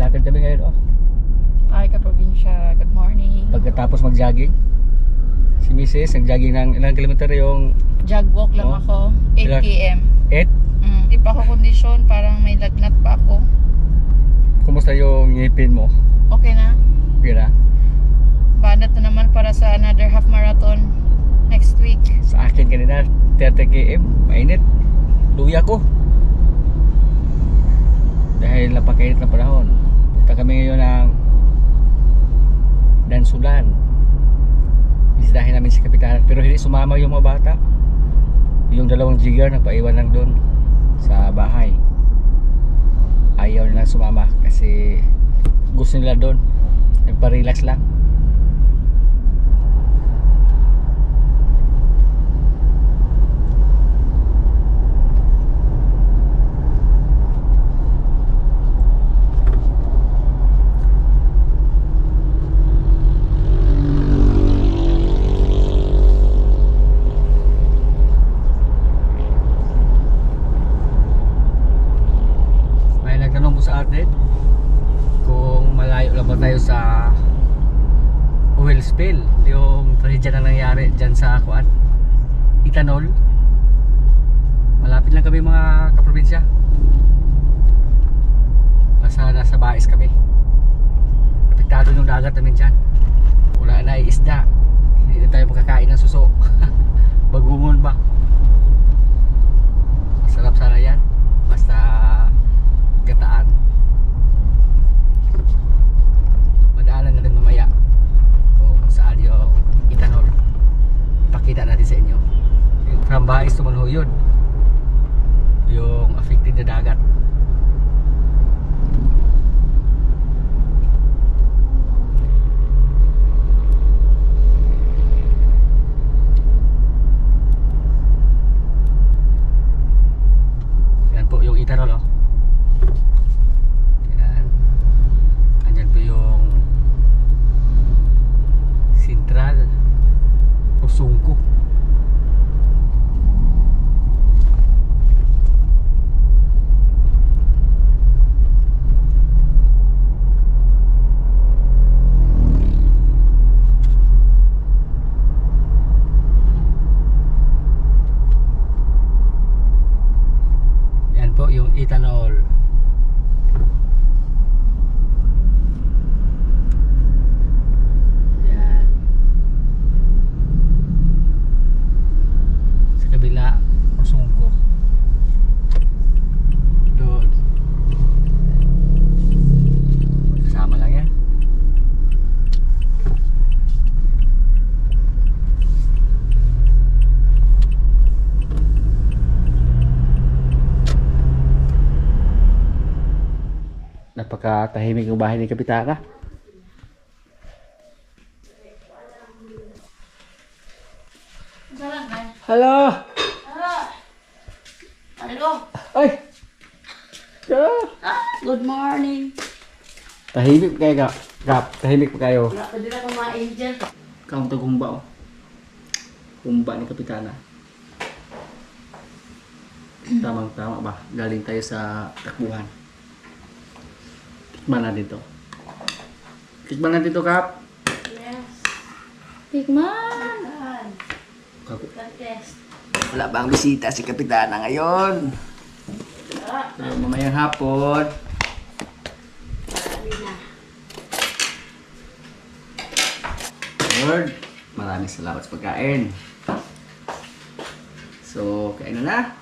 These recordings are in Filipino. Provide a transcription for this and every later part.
Lakad kami ngayon, oh. Ay, kaprobinsya. Good morning. Pagkatapos mag-jogging, si Mrs. nag-jogging ng ilang kilometer yung Jog walk lang Oh. ako. 8 Ilan? km. 8. Di pa ako kondisyon. Parang may lagnat pa ako. Kumusta yung ngipin mo? Okay na. Pira? Banat na naman para sa another half marathon next week. Sa akin kanina, 30 km, mainit. Luya ko. Dahil napakainit na panahon. Punta kami ngayon ng Dansulan. Bisitahin namin si Kapitan. Pero hindi sumama yung mga bata. Yung dalawang jigger nagpaiwan lang doon sa bahay. Ayaw nila sumama kasi gusto nila doon. Nagpa-relax lang. Sa atin kung malayo lang ba tayo sa oil spill, yung tragedya na nangyari dyan sa kuan Ethanol. Malapit lang kami mga kaprobinsya, basta nasa bais kami. Apektado yung dagat namin dyan, wala na isda, hindi na tayo makakain ng suso. Bagungon ba, masarap sana yan basta gataan. Madaanan na rin mamaya kung saan yung Ethanol. Ipakita natin sa inyo. From Bais to Manhuyod, yung affected na dagat. Yan po yung Ethanol, oh. Sentral Usungko. Yan po yung Ethanol. Kabila Usungko doon, kasama lang yan. Napakatahimik ng bahay ni Kapitana. Hello. Hello. Ay. Good morning. Tahimik kayo ka. Kap, tahimik pa kayo. Pwede na kumain dyan. Kaunta humba, oh. Humba ni Kapitana. Tamang tama ba? Galing tayo sa takbuhan. Tikman natin to. Tikman natin to, Kap. Yes. Tikman. Wala bang bisita si Kapitana ngayon? So, mamayang hapon. Lord, maraming salamat sa pagkain. So, kain na.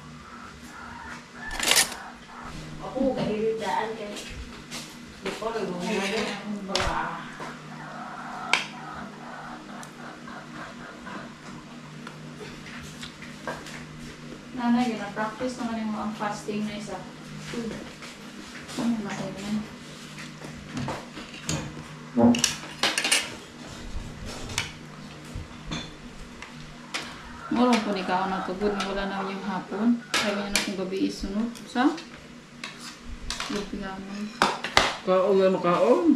Ako, kahilidaan kayo. Di ko nag-umaga. Nanay, na-practice naman yung mga fasting na isa. Ano ba kayo na? Murang po ni Kao na tugod na wala naman yung hapon. Kaya niya na kung gabi isunod. Sa? Lupi gamon. Kaon na makaon.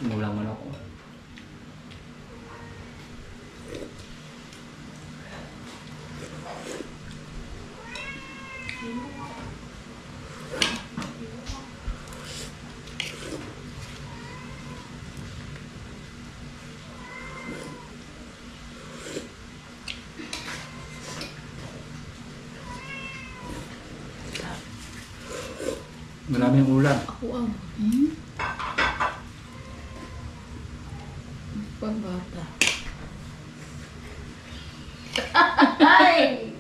Mulang man ako. Maraming ulam. Ako ang pagbata. Ay!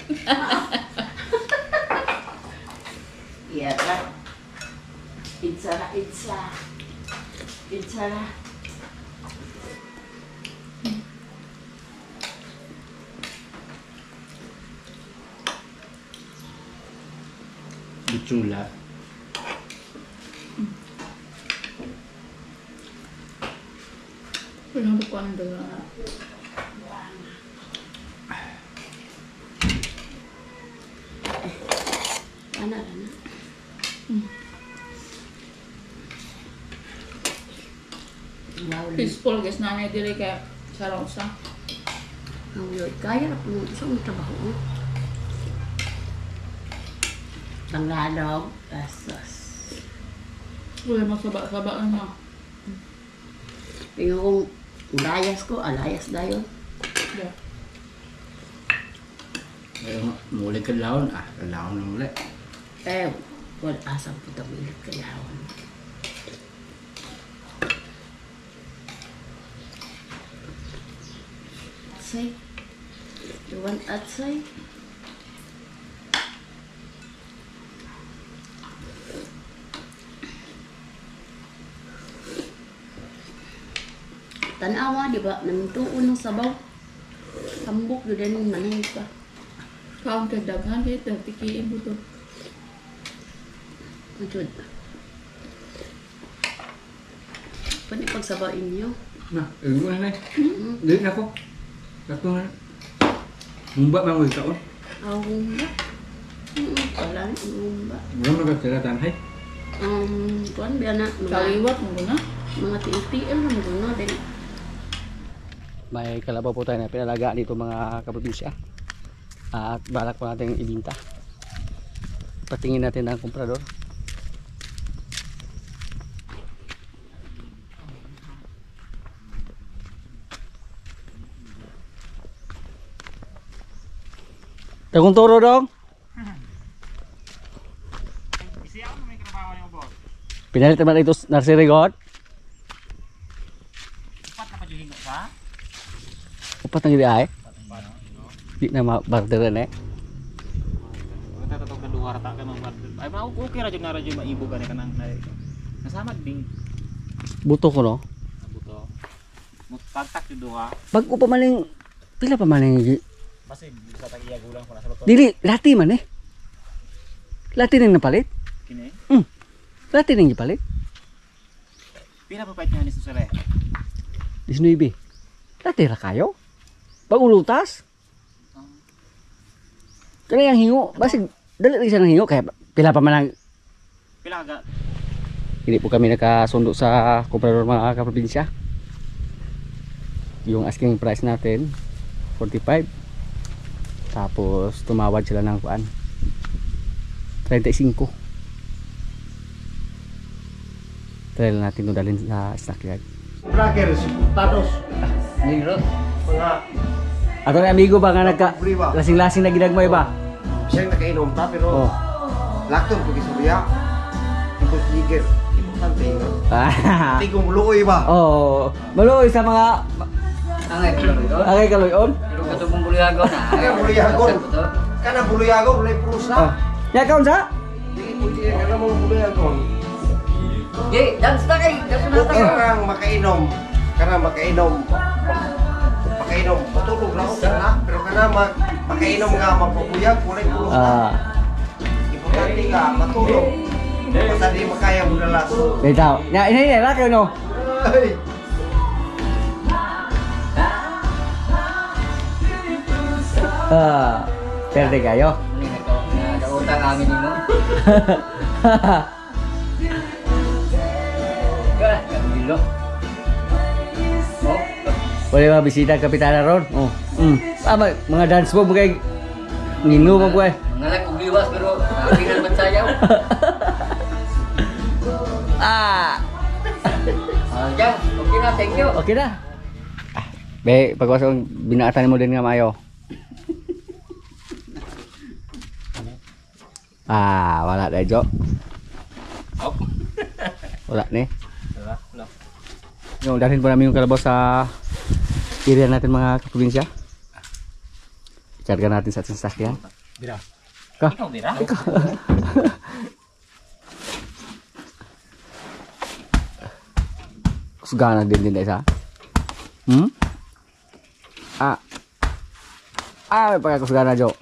Iya kan? Pizza lah, pizza. Pizza lah. Bitsula. Pinabukuan doon. Mana mana? Wow, Peaceful guys, nanay diri kaya sarang usa. ang yun. Kaya na po sa mga trabaho mo. Tangladog, asos. Wala magsaba-saba na niya. Tingnan kong layas ko, alayas na yun. Yeah. Pero muli kadlawon, kadlawon na muli. Eh, wala asang puta mo ilit kailangan. Atsay. You want atsay? Tanawa, di ba? Namintuon ng sabaw. Tambok, doon din manahig ka. Kaon kay daghan kay tikiin mo to. Majud. Pwede pagsabain niyo. Na, ko na na. Dili na ko. Sakto na. Mumba man mo ikaw. Aumba. Wala na, aumba. Mura magkakiratan hay. Kuan biya na. Kaliwat mo na. Mga TL na mo na din. May kalabaw po tayo na pinalagaan dito mga kaprobinsya. At balak po natin ibinta. Patingin natin ang komprador. Tagong turo dong. Pinalit naman ito nursery god. Upat na gini ay. Di na ma-barteran eh. Kita tetap kedua rata kan barter. Ay mau okay ra jud na ra jud maibo gani kanang nasamad ding Buto ko no. buto. Mutagtak jud duha. Pag upa maning pila pa maning Masih bisa tag iya gulang ko na sa luto. dili lati man eh. Lati ning napalit. Kini. Lati ning gipalit. Pila pa pait niya ni susere. 19. Lati ra kayo. Pag ulutas. Kaya yang hingo, basig dali rin siya ng hingo kaya pila pa man ang Pila ka hindi po kami nakasundo sa komprador mga kaprobinsya. Yung asking price natin 45. Tapos tumawad sila ng kuan 35. Try lang natin kung dalhin sa stockyard. Crackers, tados, Negros. mga Ato na amigo ba nga nagka Priwa. lasing-lasing na ginagmay ba? siyang nakainom ta pero Oh. lakton ko gisuriya. Ibos jigger, importante yun. Ah. Tigong luoy ba? Oh, maluoy sa mga angay kaloyon. Katubong buliago na. Kaya buliyagon. Kana buliyagon, ulay prusa. Oh. Ya kaon sa? Dili po diya kana mga buliyagon. Ye, dance ta kay. Kanang makainom, kanang makainom. Makainom, matulog lang ako na. Pero kana makainom nga magpapuyag, ulay prusa. Ah, Importante nga, matulog. Basta di makaya mo dalas. bitaw. Ya ini ra kayo no. Ay, Ah, perde kayo. Nakautang amin nimo. Gila. Wala mga bisita kapitana ron. Oh. Mga dance mo kay nino mo ko eh. Ngalak ko liwas pero lagi na naman sayaw. Diyan, okay na, thank you. Okay na. Be, pagwasong binaatan mo din nga mayo. Wala dahil Jo. Wala ni. Wala. Yung dalhin po namin yung kalabaw sa area natin mga kaprobinsya. Icarga natin sa ating sasakyan. Bira. Ka? Ikaw bira? Kusgana din dahil sa. May pagkakusgana Jo.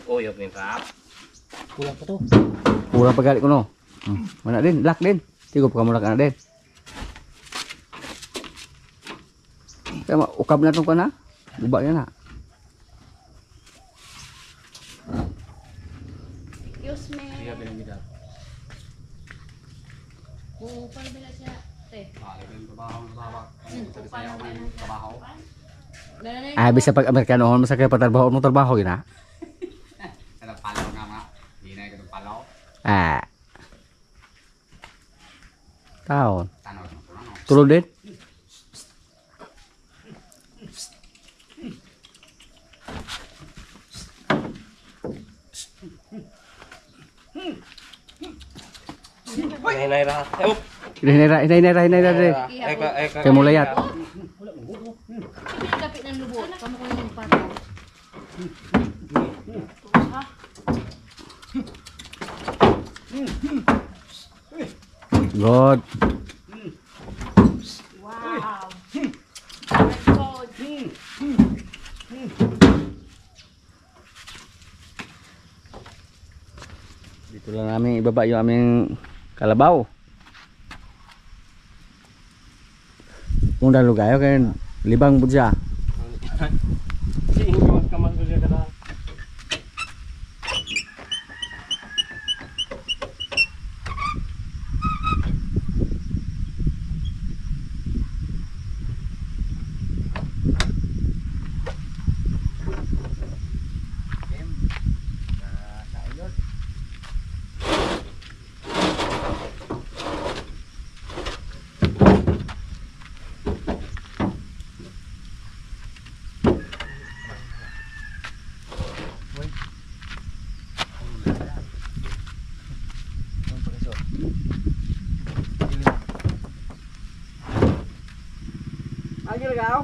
Uyok ni Rap. Kulang pa to. Kurang pagalit ko no. Mana din, lock din. Tigo pa mo lock na din. Kaya ukab na itong ka na. Bubak yan na. Excuse me. Siya binibida. Upal bila siya. Bisa pag Amerikano masa kaya patrabaho mo trabaho yun ha. Palaw nga ma. Hindi na ito palaw. Taon. Tanaw mo no. Tulog din. Hinay-hinay. Kaya mo layat. Kapit ng lubot. Kamu ko yung pato. Good. Wow. Let's go. Dito lang namin ibaba yung aming kalabaw. Kung dalo kayo kaya libang po siya. Lagi kau?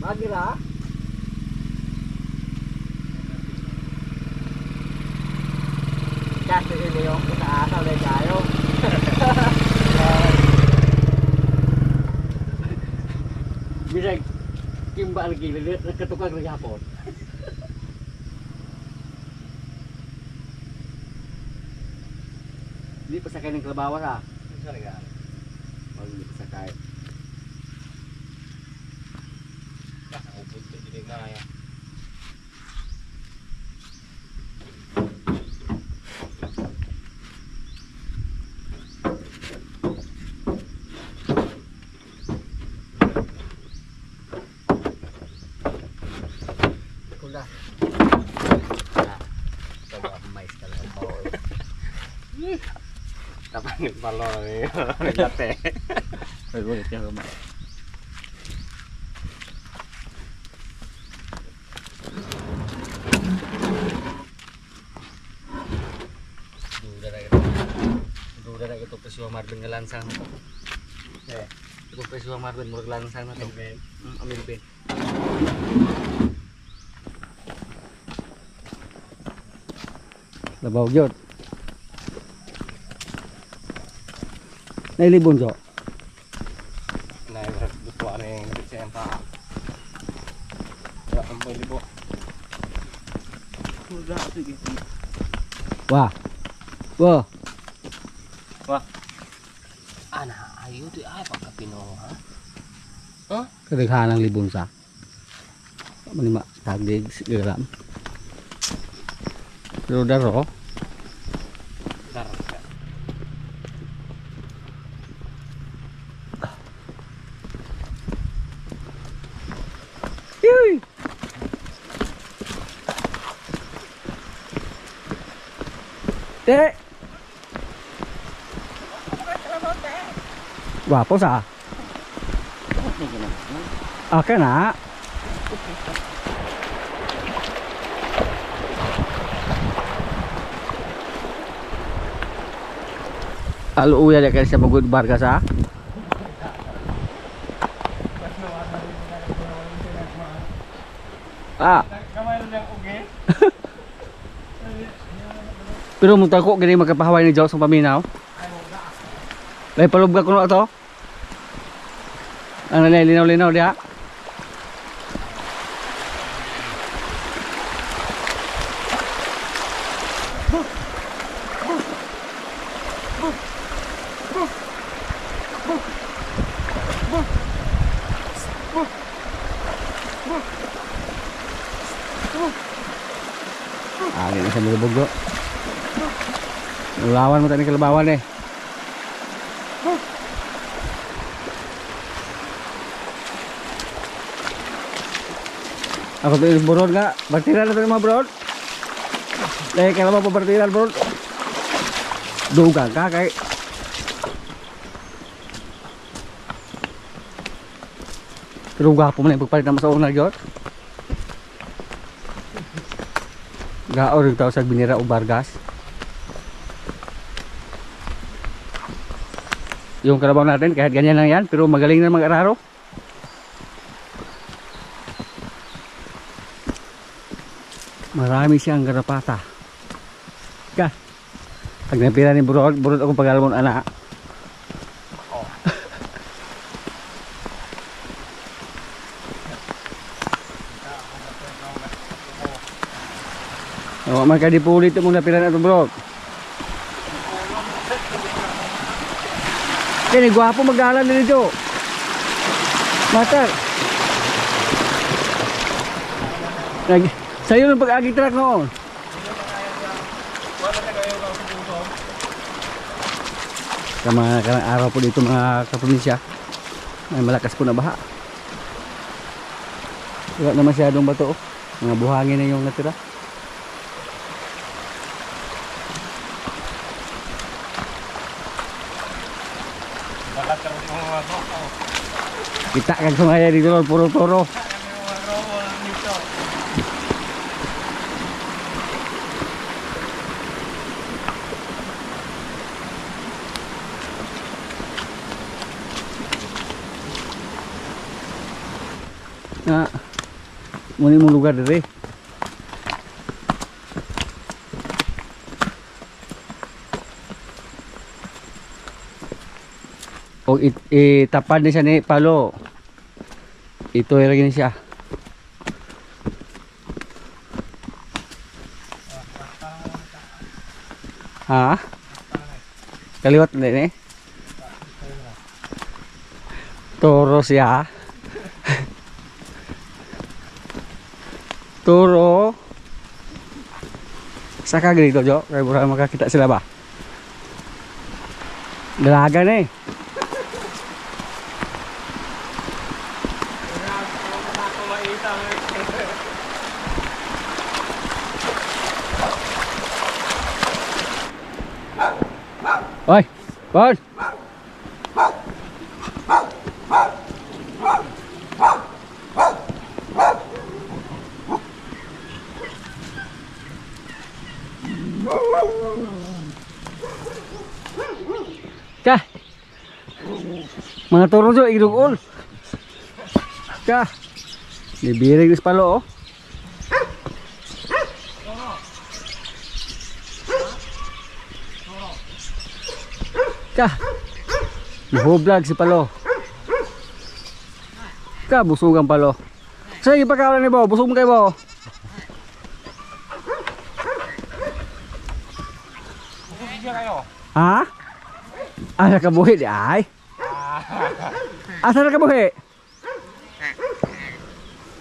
Lagi lah. Chắc thì điều cũng đã sao để chạy không? Bisa kimba lagi lihat ketukar lagi apa? Ini pesakay ng kalabawas ah. Ini pesakay. Kuda. Coba mais kalau mau. Kapangit palo ni. Jate. Ay, boleh tiang rumah. Duda na ito Presyo Marvin nga lansang na to. Ito Presyo Marvin murag lansang na to. Amin Ben. Labaw gyud. Nailibon Jo. Naibrat dutwa ni Senta. Ya ampun libo. Udah sige. Wah. Wah. Wah. Ana ayo di ay pagkapino ha. Huh? Kadaghan ng libon sa. Manima tagdig sigaram. Pero daro. Dar. Te. Guwapo sa. Okay na. Aluuya ya kayak siya magud barga sa. Ah. Pero mo tako gani magkapahaway ni Jones sa paminaw. Lay palubga kuno ato. Ang linaw-linaw diha. Angin na sa nilubog do. Lawan mo tani kalabawan eh. Ako to yung burod nga. Bartiran na ito mga burod. Dahil kailangan pa bartiran burod. Dugang ka kay. Pero gwapo mo na yung pagpalit naman sa una yun. Gaor yung tao sa binira o Bargas. Yung kalabaw natin kahit ganyan lang yan. Pero magaling na mag-araro. Marami siyang garapata. Ka. Pag napira ni burod akong pag-alamon anak. Oh, maka dipulit mo napira na ito bro. Kini gwapo mag-alam din ito. Matar. Sa'yo ng pag-agi truck noon. Sa mga karang araw po dito mga kaprobinsya, may malakas po na baha. Wala na masyadong bato. Mga buhangin na yung natira. Kita kag sumaya dito puro toro. Na muni mong lugar diri. O itapad ni siya ni palo. Ito lagi ni siya. Ha? Kaliwat na ni. Toro siya. Toro. Saka ganito Jo, kaya mura makakita sila ba? Dalaga na eh. Oi, Bon. Kah. Mga toro jo igdugol. Kah. Dibirig dis palo oh. Kah. Mahublag si palo. Kah busog ang palo. Sige pagkawalan ni Bo, busog mo kay Bo. Ha? Ah, nakabuhi di ay? Asa nakabuhi?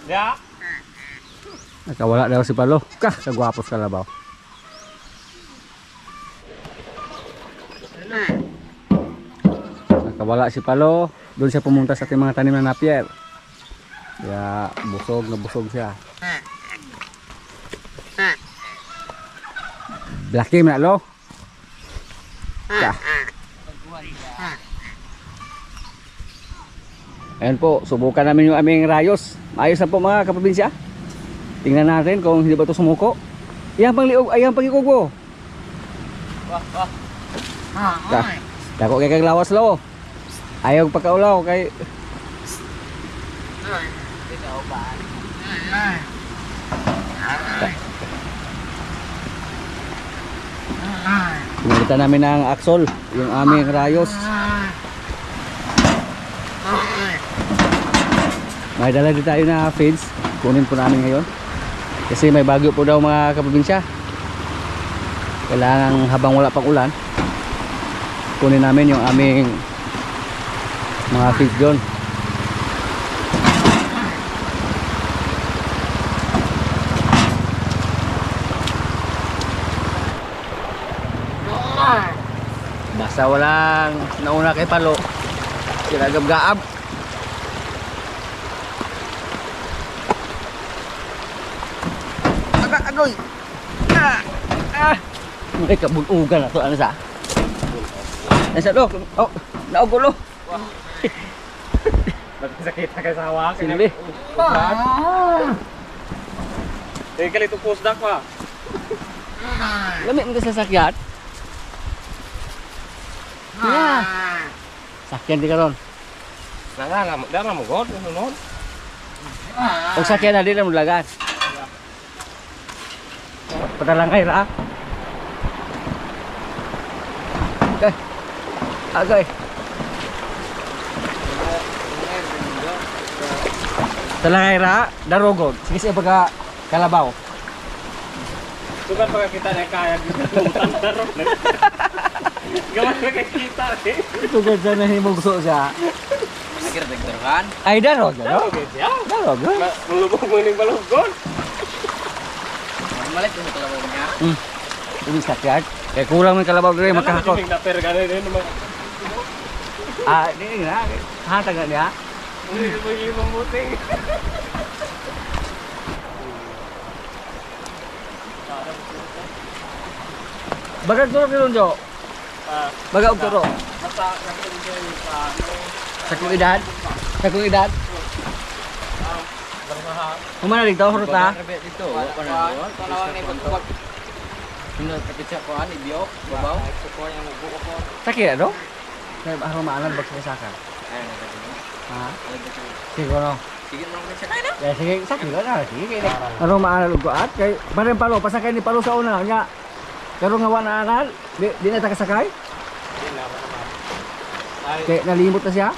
Ya. Nakawala daw si palo. Kah, kagwapos kalabaw. Nakawala si palo. Doon siya pumunta sa ating mga tanim na napier. Kaya busog na busog siya. Blacky na lo. Ta. Ayan po, subukan namin yung aming rayos. Ayos na po mga kaprobinsya. Tingnan natin kung hindi ba ito sumuko. Ayan pang liog, ayan pang ikugo. Ta. Dako kay kag lawas lo. Ayaw pagkaulaw kay Pinalitan namin ng axle, yung aming rayos. May dala din tayo na feeds. Kunin po namin ngayon. Kasi may bagyo po daw mga kaprobinsya. Kailangan habang wala pang ulan, kunin namin yung aming mga feeds doon. Basta walang nauna kay Palo, kinagab-gaab. Agoy! May kabunugan na to, ano sa? Nasa lo, oh, naugulo. Sakit ka sa hawak. Sinabi. Tingin ka litong postdoc pa. Lamit mo sa sakyan. Yeah. Sakyan di karon. Dara mo god, ano? Og sakyan na di na mo lagan. Patalangay ra. Okay. Agay. Talangay ra, darogod. Sige sa pagka kalabaw. Sugan pa kita na kaya dito utang daro. Gawan pa kita eh. Ito ganda na himong gusto siya. Nagkira-dagdar kan? Ay darog, no? Ya. Darog. Mulubog mo ning balugod. Malit yung kalabaw niya. Ini sakyan. Kaya kulang may kalabaw diri makahakot. Ning daper gani din naman. Ah, di na. Hatag na niya. Hindi mo yung mamuting. Bagag turo kilon jo. Bagag og turo. Basta nag-enjoy sa Sa kong edad. Sa kong edad. Kumana dito ruta. Dito, wala pa na doon. Panawang na ipagpag. Sunod kapit siya ko, ibiyok, babaw. Support yung magbuko ko. Sakit ano? Kaya araw maalam bag sa saka. Ayun, nagkakita. Ha? Siguro. Sige mo lang siya kayo na. Ya sige, sakit na sige. Araw maalam ug at kay parang palo pasakay ni palo sa una nya. Pero nga wala anal, di na ta kasakay. Kaya nalimot na siya.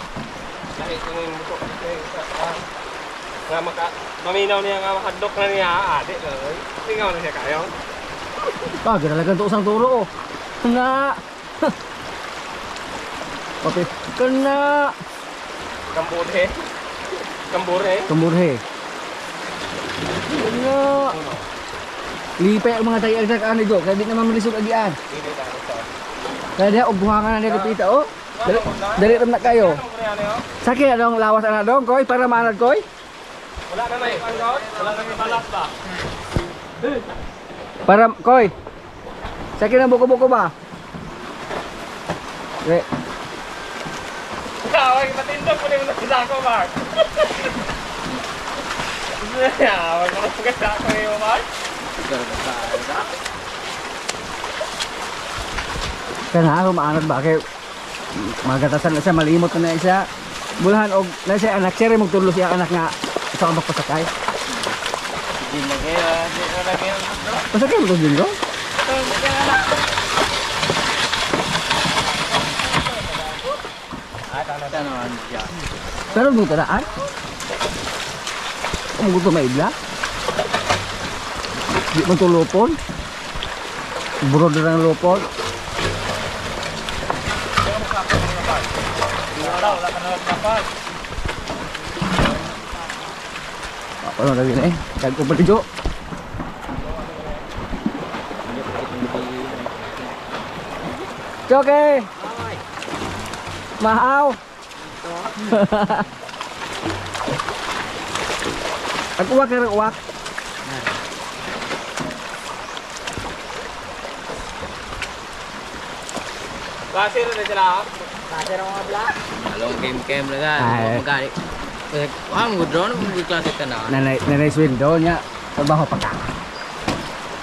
Dahil ito yung buko. Nga maminaw niya nga makadok na niya. Adi, tingaw na siya kayo. Ah, ginalagan to usang turo oh. Na. Okay, kana. Kambure. Kambure. Kamburhe. Kana. Lipay ang mga tayo sa ano jo, kaya di naman malisod agian. Kaya dia og buhangan na dia pita oh. Dali ram na kayo. Sakit adong lawas ana dong koy para maanad koy. Wala na may panggaw. Wala na may balas ba? Para koy. Sakit na buko-buko ba? Okay. Kaway matindog ko ning sa ko, Mark. Ya, wala ko sa ko ni Mark. Kana ako maanad ba kay magatasan na siya malimot na siya. Bulahan og na siya anak siya rin magtulo siya anak nga sa ambak pasakay. Di na lagi. Pasakay mo to din ko? Pero mo taraan? Kung gusto maibla? Di mo to lupon? Burod na ng lupon? Wala ka na dapat. Ano lagi na eh? Kaya ko pati jo. Okay. Mahaw. Ang uwak na uwak. Klase rin na sila. Along game na ga. Ay. Magari. Mo drone mo klase ka na. Nanay sweldo niya. Trabaho pa ka.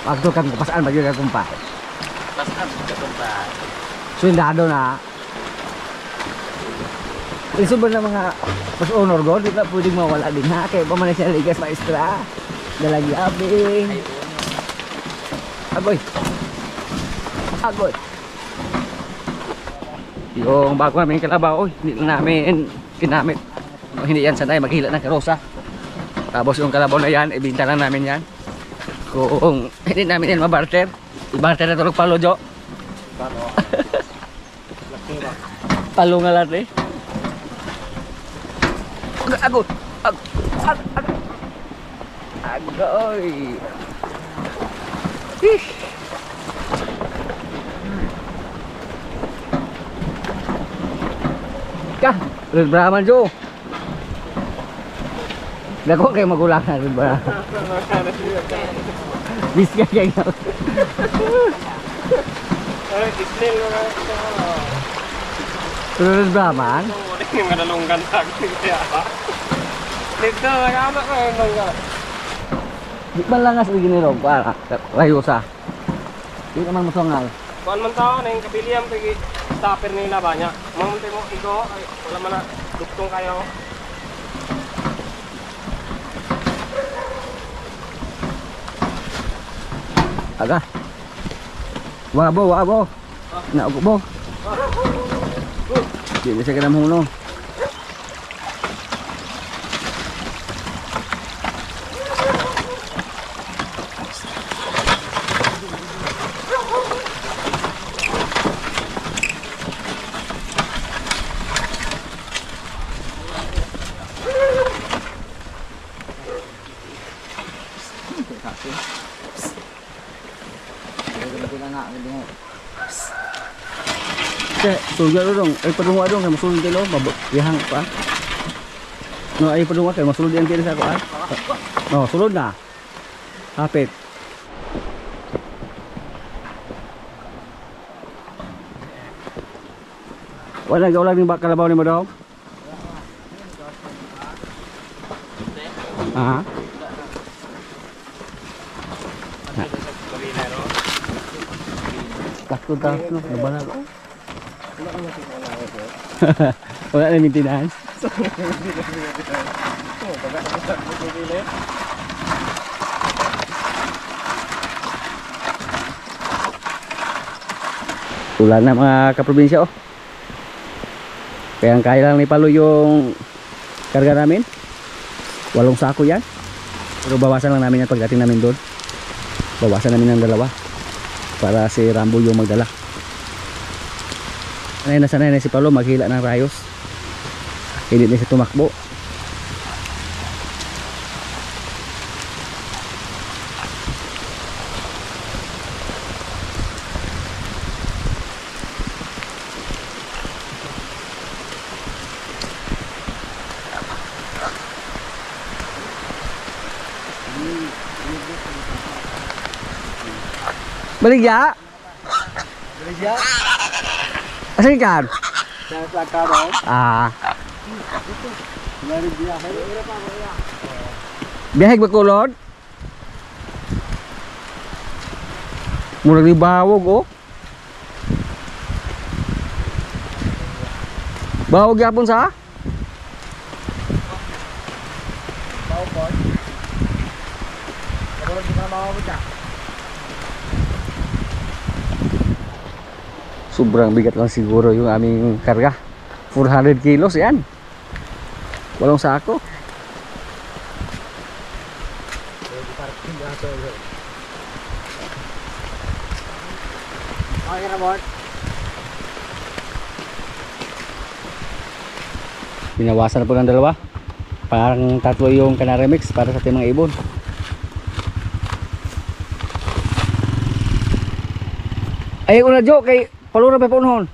Waktu kan pasaan bagi ka kumpa. Pasal ka pa. Swindado na. Iso ba na mga mas honor go, di na pwedeng mawala din ha. Kaya pa man siya ligas maestra. Dalagi abing. Agoy. Agoy. Yung bago namin kalabaw, hindi na namin ginamit. Hindi yan sanay maghila ng karosa. Tapos yung kalabaw na yan, ibinta lang namin yan. Kung hindi namin yan mabarter, ibarter na tulog palo, Jo. Palo nga lahat eh. Agoy! Agoy! Ih! Kah, Red Brahman Jo. Dako kayo magulang na Red Brahman. Bisa kayo. Isnil na Red Brahman. yung madalunggan sa akin kaya. Dito, nag-anak ko yung nunggan. Di ba lang nga sa ginirog para rayusa. Di naman masungal. Kuan man tao na yung kabiliyam pagi stopper nila ba niya. Mamunti mo igo, ay wala man na duktong kayo. Aga. Wabo. Naugo bo. Di bisa ka na hulong. Sulga dong, ay padungo dong kay masulod kilo, babihang pa. No, ay padungo kay masulod yan kilo sa ako ay. No, sulod na. Hapit. Wala gawlag ni kalabaw ni mo daw. Aha. Takot daw no, nabalag. Wala na maintenance. Ulan na mga kaprobinsya oh. Kaya lang ni Palo yung karga namin. 8 sako yan. Pero bawasan lang namin yan pagdating namin doon. Bawasan namin ng 2 para si Rambo yung magdala. Sanay na si Palo maghila ng rayos. Hindi na siya tumakbo. Baligya? Baligya? Asan ikan? Sa kabaw. Ah. Biyahig ba kulod? Murag ni bawog oh. Bawog yapon sa? Bawog po. Bawog di na bawog ta. Sobrang bigat lang siguro yung aming karga. 400 kilos yan. 8 sako. Binawasan na po ng 2. Parang 3 yung Canaremix para sa ating mga ibon. Ay, una Jo, kay palura pa po noon.